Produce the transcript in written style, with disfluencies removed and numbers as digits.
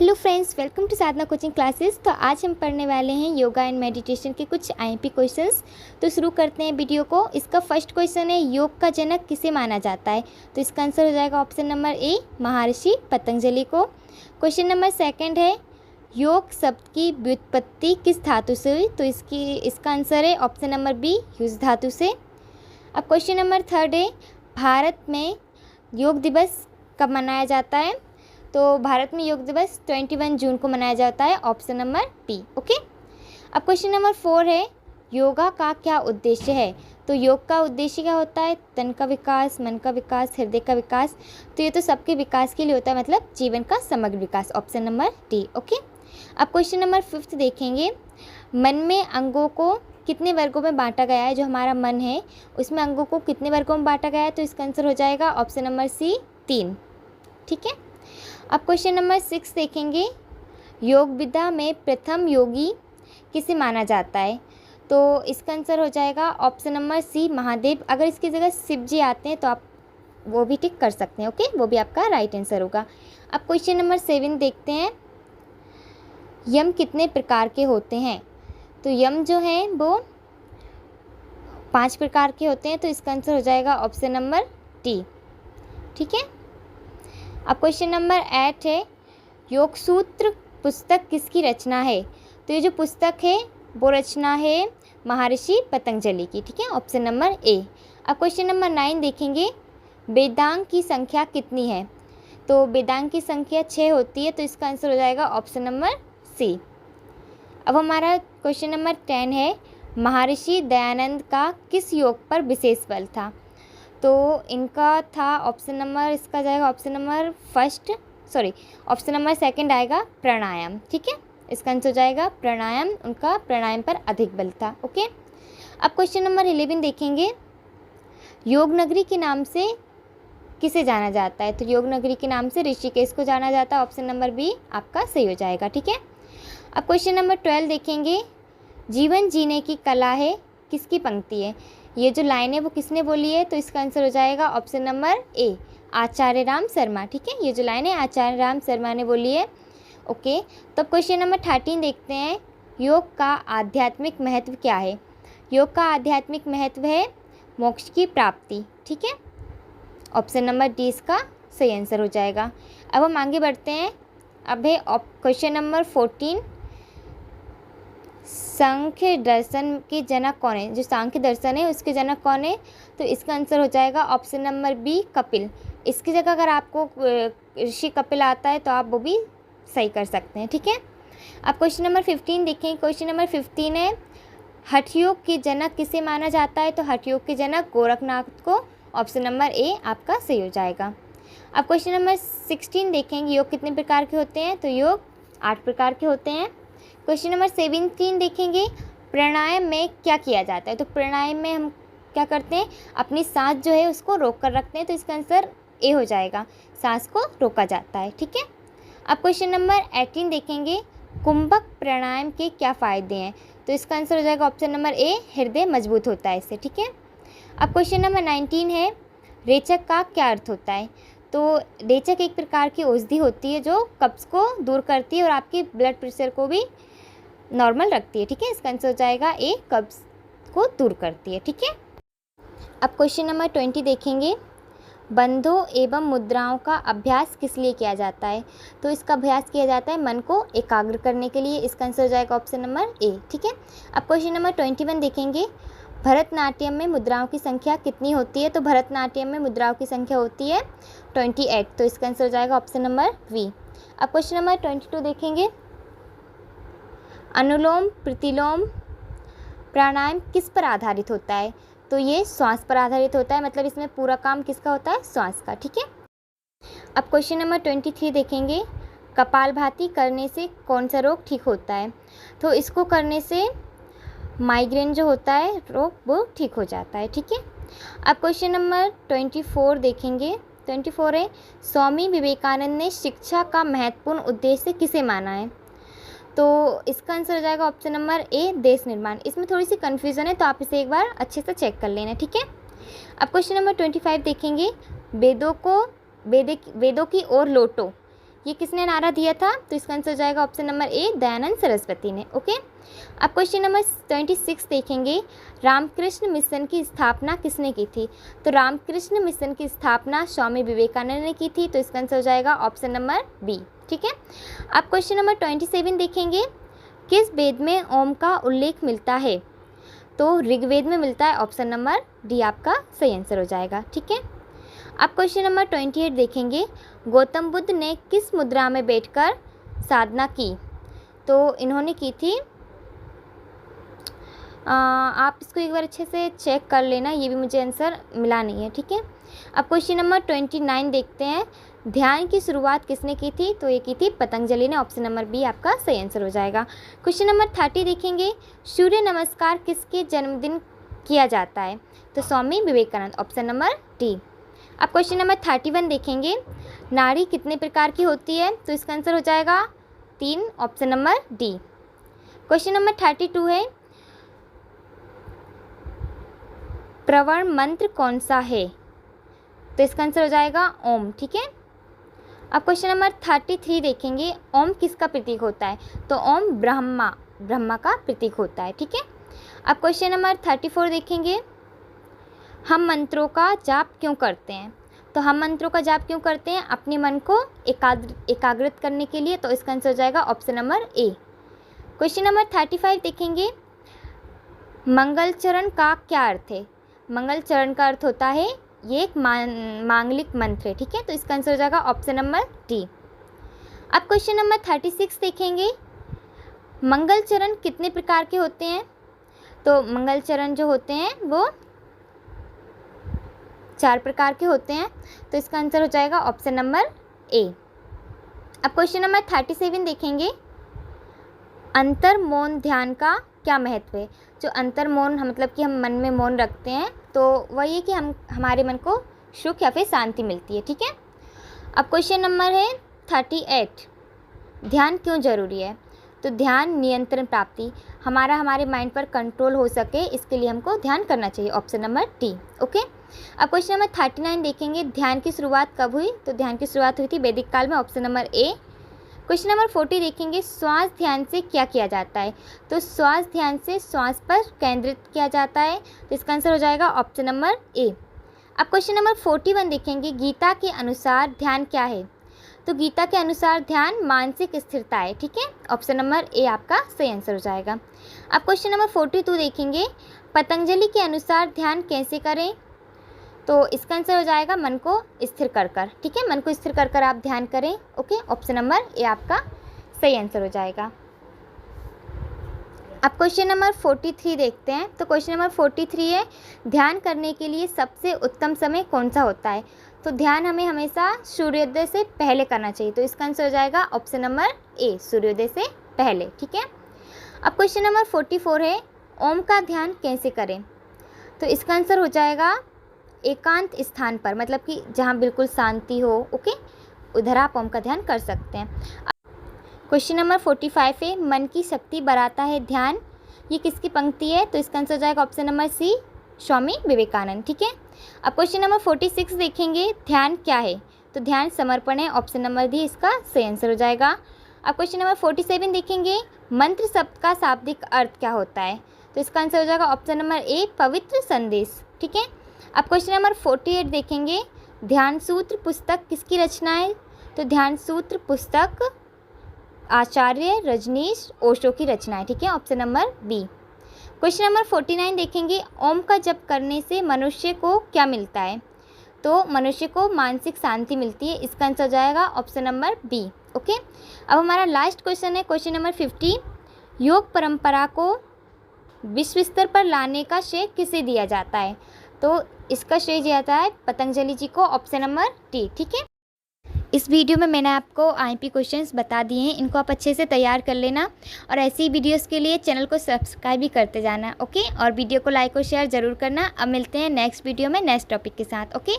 Hello friends, welcome to Sadhana coaching classes. तो आज हम पढ़ने वाले हैं योगा एंड मेडिटेशन के कुछ आईएमपी क्वेश्चंस। तो शुरू करते हैं वीडियो को। इसका फर्स्ट क्वेश्चन है, योग का जनक किसे माना जाता है? तो इसका आंसर हो जाएगा ऑप्शन नंबर ए, महर्षि पतंजलि को। क्वेश्चन नंबर सेकंड है, योग शब्द की व्युत्पत्ति किस धातु से हुई? तो इसका आंसर है ऑप्शन नंबर बी, युज धातु से। अब क्वेश्चन नंबर थर्ड है, भारत में योग दिवस कब मनाया जाता है? तो भारत में योग दिवस 21 जून को मनाया जाता है, ऑप्शन नंबर बी। ओके। अब क्वेश्चन नंबर 4 है, योगा का क्या उद्देश्य है? तो योग का उद्देश्य क्या होता है? तन का विकास, मन का विकास, हृदय का विकास। तो ये तो सबके विकास के लिए होता है, मतलब जीवन का समग्र विकास, ऑप्शन नंबर डी। ओके। अब क्वेश्चन नंबर 5 देखेंगे, मन में अंगों को कितने वर्गों में बांटा गया है? जो हमारा मन है उसमें अंगों को कितने वर्गों में बांटा गया है? तो इसका आंसर हो जाएगा ऑप्शन नंबर सी, 3। ठीक है। अब क्वेश्चन नंबर 6 देखेंगे, योग विद्या में प्रथम योगी किसे माना जाता है? तो इसका आंसर हो जाएगा ऑप्शन नंबर सी, महादेव। अगर इसकी जगह शिव जी आते हैं तो आप वो भी टिक कर सकते हैं। ओके, वो भी आपका राइट आंसर होगा। अब क्वेश्चन नंबर 7 देखते हैं, यम कितने प्रकार के होते हैं? तो यम जो हैं वो 5 प्रकार के होते हैं। तो इसका आंसर हो जाएगा ऑप्शन नंबर डी। ठीक है। अब क्वेश्चन नंबर 8 है, योग सूत्र पुस्तक किसकी रचना है? तो ये जो पुस्तक है वो रचना है महर्षि पतंजलि की। ठीक है, ऑप्शन नंबर ए। अब क्वेश्चन नंबर 9 देखेंगे, वेदांग की संख्या कितनी है? तो वेदांग की संख्या 6 होती है। तो इसका आंसर हो जाएगा ऑप्शन नंबर सी। अब हमारा क्वेश्चन नंबर 10 है, महर्षि दयानंद का किस योग पर विशेष बल था? तो इनका था ऑप्शन नंबर, इसका जाएगा ऑप्शन नंबर ऑप्शन नंबर 2 आएगा प्राणायाम। ठीक है, इसका आंसर हो जाएगा प्राणायाम। उनका प्राणायाम पर अधिक बल था। ओके। अब क्वेश्चन नंबर 11 देखेंगे, योग नगरी के नाम से किसे जाना जाता है? तो योग नगरी के नाम से ऋषिकेश को जाना जाता है, ऑप्शन नंबर बी आपका सही हो जाएगा। ठीक है। अब क्वेश्चन नंबर 12 देखेंगे, जीवन जीने की कला है किसकी पंक्ति है? ये जो लाइन है वो किसने बोली है? तो इसका आंसर हो जाएगा ऑप्शन नंबर ए, आचार्य राम शर्मा। ठीक है, ये जो लाइन है आचार्य राम शर्मा ने बोली है। ओके। तो क्वेश्चन नंबर 13 देखते हैं, योग का आध्यात्मिक महत्व क्या है? योग का आध्यात्मिक महत्व है मोक्ष की प्राप्ति। ठीक है, ऑप्शन नंबर डी इसका सही आंसर हो जाएगा। अब हम आगे बढ़ते हैं। अब है क्वेश्चन नंबर 14, सांख्य दर्शन के जनक कौन है? जो सांख्य दर्शन है उसके जनक कौन है? तो इसका आंसर हो जाएगा ऑप्शन नंबर बी, कपिल। इसकी जगह अगर आपको ऋषि कपिल आता है तो आप वो भी सही कर सकते हैं। ठीक है। अब क्वेश्चन नंबर 15 देखें। क्वेश्चन नंबर 15 है, हठयोग के जनक किसे माना जाता है? तो हठयोग के जनक गोरखनाथ को, ऑप्शन नंबर ए आपका सही हो जाएगा। अब क्वेश्चन नंबर 16 देखेंगे, योग कितने प्रकार के होते हैं? तो योग 8 प्रकार के होते हैं। क्वेश्चन नंबर 17 देखेंगे, प्राणायाम में क्या किया जाता है? तो प्राणायाम में हम क्या करते हैं? अपनी सांस जो है उसको रोक कर रखते हैं। तो इसका आंसर ए हो जाएगा, सांस को रोका जाता है। ठीक है। अब क्वेश्चन नंबर 18 देखेंगे, कुंभक प्राणायाम के क्या फ़ायदे हैं? तो इसका आंसर हो जाएगा ऑप्शन नंबर ए, हृदय मजबूत होता है इससे। ठीक है। अब क्वेश्चन नंबर 19 है, रेचक का क्या अर्थ होता है? तो रेचक एक प्रकार की औषधि होती है जो कब्ज को दूर करती है और आपके ब्लड प्रेशर को भी नॉर्मल रखती है। ठीक है, इसका आंसर हो जाएगा ए, कब्ज को दूर करती है। ठीक है। अब क्वेश्चन नंबर 20 देखेंगे, बंधों एवं मुद्राओं का अभ्यास किस लिए किया जाता है? तो इसका अभ्यास किया जाता है मन को एकाग्र करने के लिए। इसका आंसर हो जाएगा ऑप्शन नंबर ए। ठीक है। अब क्वेश्चन नंबर 21 देखेंगे, भरतनाट्यम में मुद्राओं की संख्या कितनी होती है? तो भरतनाट्यम में मुद्राओं की संख्या होती है 28। तो इसका आंसर हो जाएगा ऑप्शन नंबर बी। अब क्वेश्चन नंबर 22 देखेंगे, अनुलोम प्रतिलोम प्राणायाम किस पर आधारित होता है? तो ये श्वास पर आधारित होता है, मतलब इसमें पूरा काम किसका होता है? श्वास का। ठीक है। अब क्वेश्चन नंबर 23 देखेंगे, कपालभाति करने से कौन सा रोग ठीक होता है? तो इसको करने से माइग्रेन जो होता है रोग वो ठीक हो जाता है। ठीक है। अब क्वेश्चन नंबर 24 देखेंगे। 24 है, स्वामी विवेकानंद ने शिक्षा का महत्वपूर्ण उद्देश्य किसे माना है? तो इसका आंसर हो जाएगा ऑप्शन नंबर ए, देश निर्माण। इसमें थोड़ी सी कन्फ्यूज़न है तो आप इसे एक बार अच्छे से चेक कर लेना। ठीक है। अब क्वेश्चन नंबर 25 देखेंगे, वेदों की ओर लौटो ये किसने नारा दिया था? तो इसका आंसर हो जाएगा option number A, Dayanand Saraswati ने। ओके, अब क्वेश्चन नंबर 26 देखेंगे, रामकृष्ण मिशन की स्थापना किसने की थी? तो रामकृष्ण मिशन की स्थापना स्वामी विवेकानंद ने की थी। तो इसका आंसर हो जाएगा ऑप्शन नंबर बी। ठीक है, अब क्वेश्चन नंबर 27 देखेंगे, किस वेद में ओम का उल्लेख मिलता है? तो ऋग्वेद में मिलता है। ऑप्शन नंबर डी आपका सही आंसर हो जाएगा। ठीक है, अब क्वेश्चन नंबर 28 देखेंगे, गौतम बुद्ध ने किस मुद्रा में बैठकर साधना की? तो इन्होंने की थी, आप इसको एक बार अच्छे से चेक कर लेना, ये भी मुझे आंसर मिला नहीं है। ठीक है, अब क्वेश्चन नंबर 29 देखते हैं, ध्यान की शुरुआत किसने की थी? तो ये की थी पतंजलि ने। ऑप्शन नंबर बी आपका सही आंसर हो जाएगा। क्वेश्चन नंबर 30 देखेंगे, सूर्य नमस्कार किसके जन्मदिन किया जाता है? तो Swami Vivekananda. Option number D. अब क्वेश्चन नंबर 31 देखेंगे, नारी कितने प्रकार की होती है? तो इसका आंसर हो जाएगा 3। Option number D. Question number 32 है, प्रवर्ण मंत्र कौन सा है? तो इसका आंसर हो जाएगा ओम। ठीक है, अब क्वेश्चन नंबर 33 देखेंगे, ओम किसका प्रतीक होता है? तो ओम ब्रह्मा का प्रतीक होता है। ठीक है, अब क्वेश्चन नंबर 34 देखेंगे, हम मंत्रों का जाप क्यों करते हैं? तो हम मंत्रों का जाप क्यों करते हैं? अपने मन को एकाग्रित करने के लिए। तो इसका आंसर हो जाएगा option number A. Question number 35 देखेंगे, मंगल चरण का क्या अर्थ है? मंगल चरण का अर्थ होता है, ये एक मांगलिक मंत्र है। ठीक है, तो इसका आंसर हो जाएगा ऑप्शन नंबर डी। अब क्वेश्चन नंबर 36 देखेंगे, मंगल चरण कितने प्रकार के होते हैं? तो मंगल चरण जो होते हैं वो 4 प्रकार के होते हैं। तो इसका आंसर हो जाएगा ऑप्शन नंबर ए। अब क्वेश्चन नंबर 37 देखेंगे, अंतर मौन ध्यान का क्या महत्व है? जो अंतर मौन मतलब कि हम मन में मौन रखते हैं, तो वही है कि हमारे मन को सुख या फिर शांति मिलती है। ठीक है, अब क्वेश्चन नंबर है 38, ध्यान क्यों जरूरी है? तो ध्यान नियंत्रण प्राप्ति, हमारे माइंड पर कंट्रोल हो सके, इसके लिए हमको ध्यान करना चाहिए। Option number D. ओके, अब क्वेश्चन नंबर 39 देखेंगे, ध्यान की शुरुआत कब हुई? तो ध्यान की शुरुआत हुई थी वैदिक काल में। Option number A. Question number 40 देखेंगे, श्वास ध्यान से क्या किया जाता है? तो श्वास ध्यान से श्वास पर केंद्रित किया जाता है। तो इसका आंसर हो जाएगा ऑप्शन नंबर ए। अब क्वेश्चन नंबर 41 देखेंगे, गीता के अनुसार ध्यान क्या है? तो गीता के अनुसार ध्यान मानसिक स्थिरता है। ठीक है, ऑप्शन नंबर ए आपका सही आंसर हो जाएगा। अब क्वेश्चन नंबर 42 देखेंगे, पतंजलि के अनुसार ध्यान कैसे करें? तो इसका आंसर हो जाएगा मन को स्थिर कर कर। ठीक है, मन को स्थिर कर कर आप ध्यान करें। ओके, ऑप्शन नंबर ए आपका सही आंसर हो जाएगा। अब क्वेश्चन नंबर 43 देखते हैं। तो क्वेश्चन नंबर 43 है, ध्यान करने के लिए सबसे उत्तम समय कौन सा होता है? तो ध्यान हमें हमेशा सूर्योदय से पहले करना चाहिए। तो इसका आंसर हो जाएगा ऑप्शन नंबर ए, सूर्योदय से पहले। ठीक है, अब क्वेश्चन नंबर 44 है, ओम का ध्यान कैसे करें? तो इसका आंसर हो जाएगा एकांत स्थान पर, मतलब कि जहाँ बिल्कुल शांति हो। ओके, उधर आप ओम का ध्यान कर सकते हैं। क्वेश्चन नंबर 45 है, मन की शक्ति बढ़ाता है ध्यान, ये किसकी पंक्ति है? तो इसका आंसर हो जाएगा option number C, Swami Vivekananda. ठीक है, अब क्वेश्चन नंबर 46 देखेंगे, ध्यान क्या है? तो ध्यान समर्पण है। ऑप्शन नंबर डी इसका सही आंसर हो जाएगा। अब क्वेश्चन नंबर 47 देखेंगे, मंत्र शब्द का शाब्दिक अर्थ क्या होता है? तो इसका आंसर हो जाएगा ऑप्शन नंबर ए, पवित्र संदेश। ठीक है, अब क्वेश्चन नंबर 48 देखेंगे, ध्यान सूत्र पुस्तक किसकी रचना है? तो ध्यान सूत्र पुस्तक आचार्य रजनीश ओशो की रचना है। ठीक है, option number B. Question number 49 देखेंगे, ओम का जप करने से मनुष्य को क्या मिलता है? तो मनुष्य को मानसिक शांति मिलती है। इसका आंसर हो जाएगा ऑप्शन नंबर बी। ओके, अब हमारा लास्ट क्वेश्चन है क्वेश्चन नंबर 50, योग परंपरा को विश्व स्तर पर लाने का श्रेय किसे दिया जाता है? तो इसका श्रेय दिया जाता है पतंजलि जी को। Option number D. ठीक है, इस वीडियो में मैंने आपको आईएमपी क्वेश्चंस बता दिए हैं, इनको आप अच्छे से तैयार कर लेना और ऐसी वीडियोस के लिए चैनल को सब्सक्राइब भी करते जाना। ओके, और वीडियो को लाइक और शेयर ज़रूर करना। अब मिलते हैं नेक्स्ट वीडियो में नेक्स्ट टॉपिक के साथ। ओके।